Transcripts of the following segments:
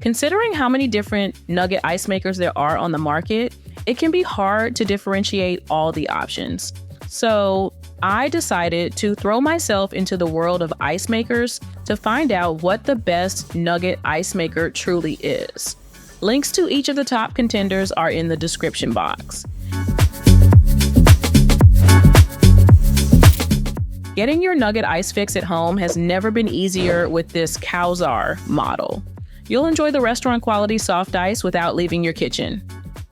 Considering how many different nugget ice makers there are on the market, it can be hard to differentiate all the options. So I decided to throw myself into the world of ice makers to find out what the best nugget ice maker truly is. Links to each of the top contenders are in the description box. Getting your nugget ice fix at home has never been easier with this COWSAR model. You'll enjoy the restaurant quality soft ice without leaving your kitchen.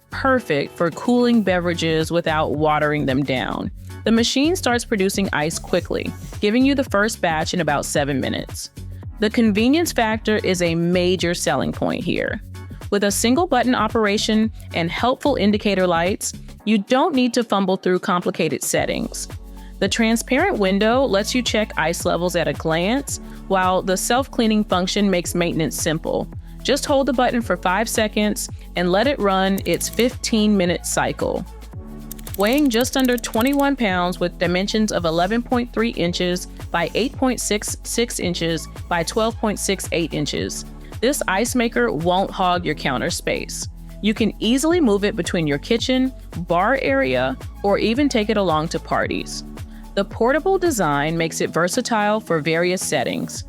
Perfect for cooling beverages without watering them down. The machine starts producing ice quickly, giving you the first batch in about 7 minutes. The convenience factor is a major selling point here. With a single button operation and helpful indicator lights, you don't need to fumble through complicated settings. The transparent window lets you check ice levels at a glance, while the self-cleaning function makes maintenance simple. Just hold the button for 5 seconds and let it run its 15-minute cycle. Weighing just under 21 pounds with dimensions of 11.3 inches by 8.66 inches by 12.68 inches, this ice maker won't hog your counter space. You can easily move it between your kitchen, bar area, or even take it along to parties. The portable design makes it versatile for various settings.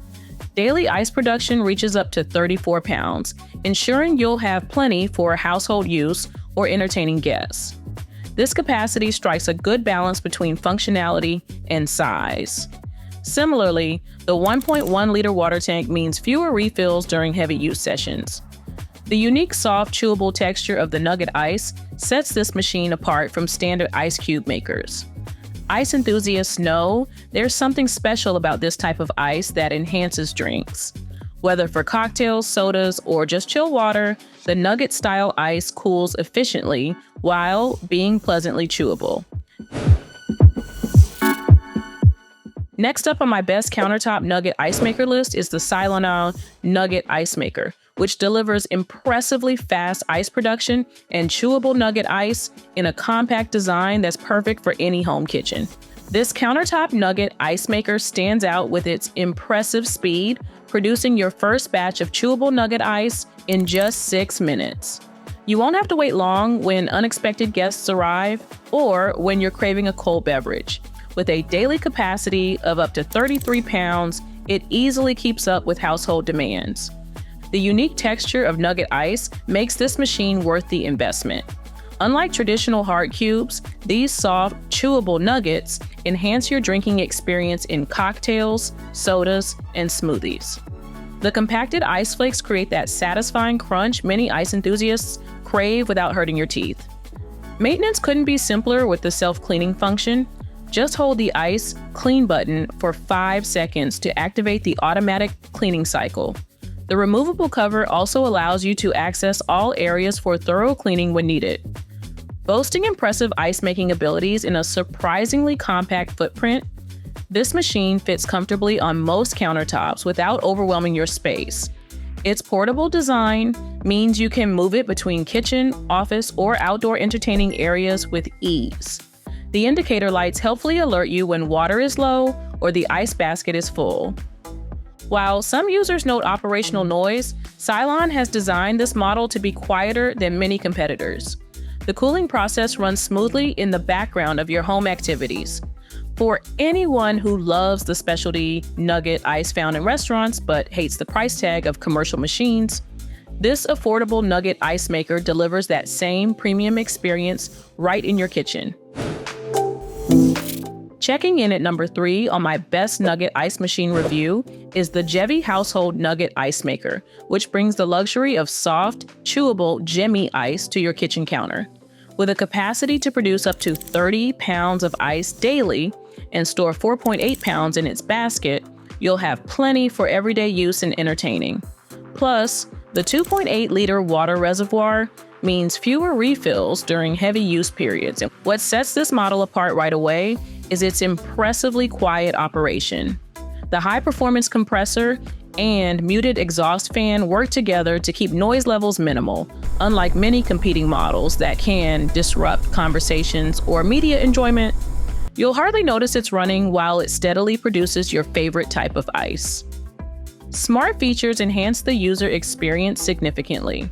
Daily ice production reaches up to 34 pounds, ensuring you'll have plenty for household use or entertaining guests. This capacity strikes a good balance between functionality and size. Similarly, the 1.1-liter water tank means fewer refills during heavy use sessions. The unique soft, chewable texture of the nugget ice sets this machine apart from standard ice cube makers. Ice enthusiasts know there's something special about this type of ice that enhances drinks. Whether for cocktails, sodas, or just chill water, the nugget-style ice cools efficiently while being pleasantly chewable. Next up on my best countertop nugget ice maker list is the Silonn Nugget Ice Maker, which delivers impressively fast ice production and chewable nugget ice in a compact design that's perfect for any home kitchen. This countertop nugget ice maker stands out with its impressive speed, producing your first batch of chewable nugget ice in just 6 minutes. You won't have to wait long when unexpected guests arrive or when you're craving a cold beverage. With a daily capacity of up to 33 pounds, it easily keeps up with household demands. The unique texture of nugget ice makes this machine worth the investment. Unlike traditional hard cubes, these soft, chewable nuggets enhance your drinking experience in cocktails, sodas, and smoothies. The compacted ice flakes create that satisfying crunch many ice enthusiasts crave without hurting your teeth. Maintenance couldn't be simpler with the self-cleaning function. Just hold the Ice Clean button for 5 seconds to activate the automatic cleaning cycle. The removable cover also allows you to access all areas for thorough cleaning when needed. Boasting impressive ice-making abilities in a surprisingly compact footprint, this machine fits comfortably on most countertops without overwhelming your space. Its portable design means you can move it between kitchen, office, or outdoor entertaining areas with ease. The indicator lights helpfully alert you when water is low or the ice basket is full. While some users note operational noise, Silonn has designed this model to be quieter than many competitors. The cooling process runs smoothly in the background of your home activities. For anyone who loves the specialty nugget ice found in restaurants but hates the price tag of commercial machines, this affordable nugget ice maker delivers that same premium experience right in your kitchen. Checking in at number 3 on my best nugget ice machine review is the GEVI Household Nugget Ice Maker, which brings the luxury of soft, chewable, gemmy ice to your kitchen counter. With a capacity to produce up to 30 pounds of ice daily and store 4.8 pounds in its basket, you'll have plenty for everyday use and entertaining. Plus, the 2.8-liter water reservoir means fewer refills during heavy use periods. And what sets this model apart right away is its impressively quiet operation. The high-performance compressor and muted exhaust fan work together to keep noise levels minimal, unlike many competing models that can disrupt conversations or media enjoyment. You'll hardly notice it's running while it steadily produces your favorite type of ice. Smart features enhance the user experience significantly.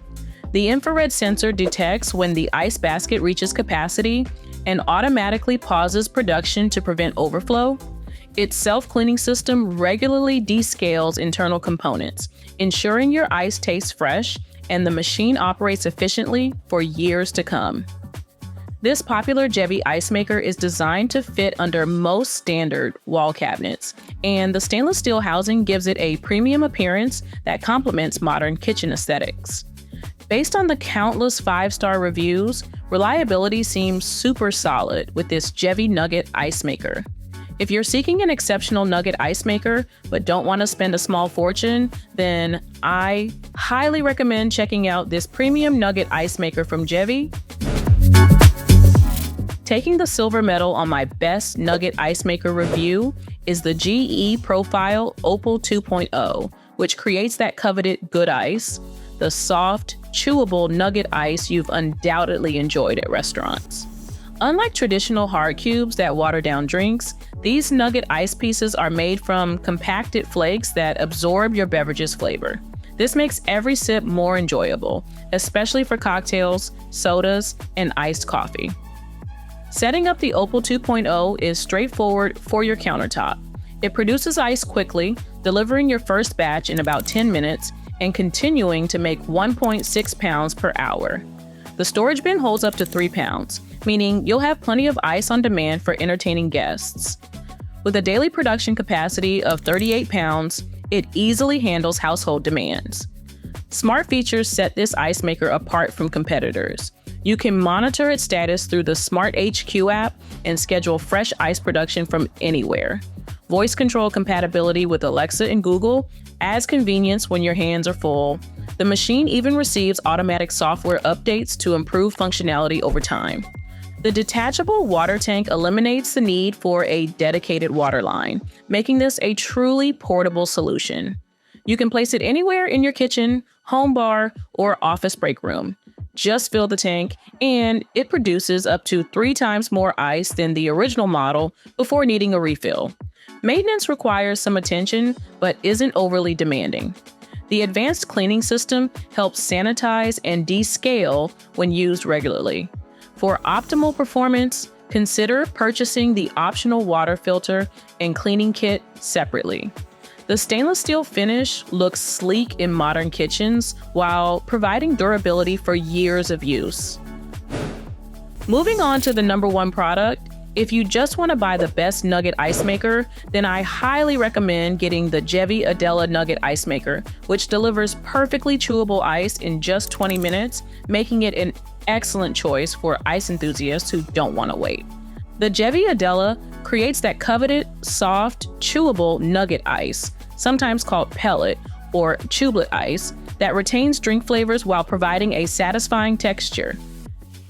The infrared sensor detects when the ice basket reaches capacity and automatically pauses production to prevent overflow. Its self-cleaning system regularly descales internal components, ensuring your ice tastes fresh and the machine operates efficiently for years to come. This popular GEVI ice maker is designed to fit under most standard wall cabinets, and the stainless steel housing gives it a premium appearance that complements modern kitchen aesthetics. Based on the countless 5-star reviews, reliability seems super solid with this GEVI Nugget ice maker. If you're seeking an exceptional Nugget ice maker but don't want to spend a small fortune, then I highly recommend checking out this premium Nugget ice maker from GEVI. Taking the silver medal on my best Nugget ice maker review is the GE Profile Opal 2.0, which creates that coveted good ice, the soft, chewable nugget ice you've undoubtedly enjoyed at restaurants. Unlike traditional hard cubes that water down drinks, these nugget ice pieces are made from compacted flakes that absorb your beverage's flavor. This makes every sip more enjoyable, especially for cocktails, sodas, and iced coffee. Setting up the Opal 2.0 is straightforward for your countertop. It produces ice quickly, delivering your first batch in about 10 minutes and continuing to make 1.6 pounds per hour. The storage bin holds up to 3 pounds, meaning you'll have plenty of ice on demand for entertaining guests. With a daily production capacity of 38 pounds, it easily handles household demands. Smart features set this ice maker apart from competitors. You can monitor its status through the Smart HQ app and schedule fresh ice production from anywhere. Voice control compatibility with Alexa and Google adds convenience when your hands are full. The machine even receives automatic software updates to improve functionality over time. The detachable water tank eliminates the need for a dedicated water line, making this a truly portable solution. You can place it anywhere in your kitchen, home bar, or office break room. Just fill the tank, and it produces up to 3 times more ice than the original model before needing a refill. Maintenance requires some attention, but isn't overly demanding. The advanced cleaning system helps sanitize and descale when used regularly. For optimal performance, consider purchasing the optional water filter and cleaning kit separately. The stainless steel finish looks sleek in modern kitchens while providing durability for years of use. Moving on to the number 1 product, if you just want to buy the best nugget ice maker, then I highly recommend getting the GEVI Adella Nugget Ice Maker, which delivers perfectly chewable ice in just 20 minutes, making it an excellent choice for ice enthusiasts who don't want to wait. The GEVI Adella creates that coveted, soft, chewable nugget ice, sometimes called pellet or chewable ice, that retains drink flavors while providing a satisfying texture.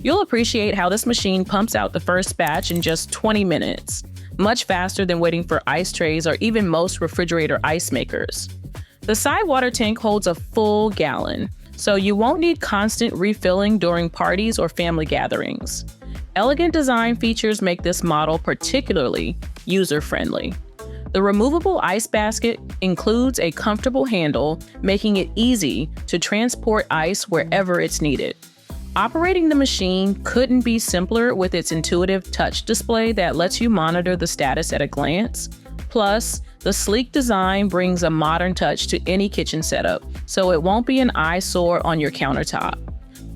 You'll appreciate how this machine pumps out the first batch in just 20 minutes, much faster than waiting for ice trays or even most refrigerator ice makers. The side water tank holds a full gallon, so you won't need constant refilling during parties or family gatherings. Elegant design features make this model particularly user-friendly. The removable ice basket includes a comfortable handle, making it easy to transport ice wherever it's needed. Operating the machine couldn't be simpler with its intuitive touch display that lets you monitor the status at a glance. Plus, the sleek design brings a modern touch to any kitchen setup, so it won't be an eyesore on your countertop.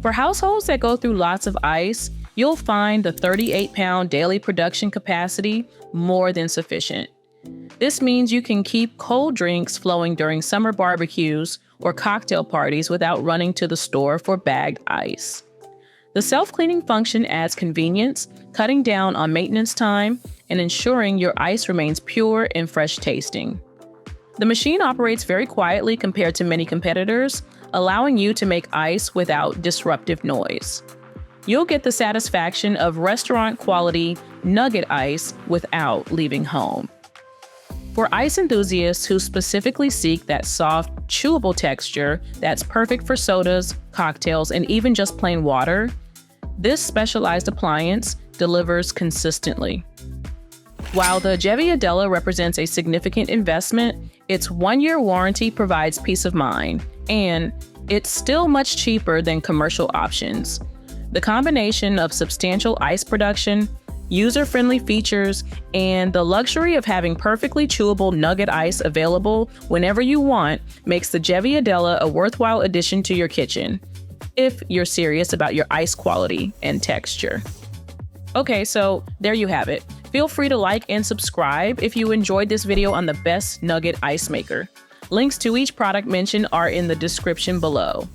For households that go through lots of ice, you'll find the 38-pound daily production capacity more than sufficient. This means you can keep cold drinks flowing during summer barbecues or cocktail parties without running to the store for bagged ice. The self-cleaning function adds convenience, cutting down on maintenance time and ensuring your ice remains pure and fresh tasting. The machine operates very quietly compared to many competitors, allowing you to make ice without disruptive noise. You'll get the satisfaction of restaurant-quality nugget ice without leaving home. For ice enthusiasts who specifically seek that soft, chewable texture that's perfect for sodas, cocktails, and even just plain water, this specialized appliance delivers consistently. While the GEVI Adella represents a significant investment, Its 1-year warranty provides peace of mind, and it's still much cheaper than commercial options. The combination of substantial ice production, user-friendly features, and the luxury of having perfectly chewable nugget ice available whenever you want makes the GEVI Adella a worthwhile addition to your kitchen, if you're serious about your ice quality and texture. Okay, so there you have it. Feel free to like and subscribe if you enjoyed this video on the best nugget ice maker. Links to each product mentioned are in the description below.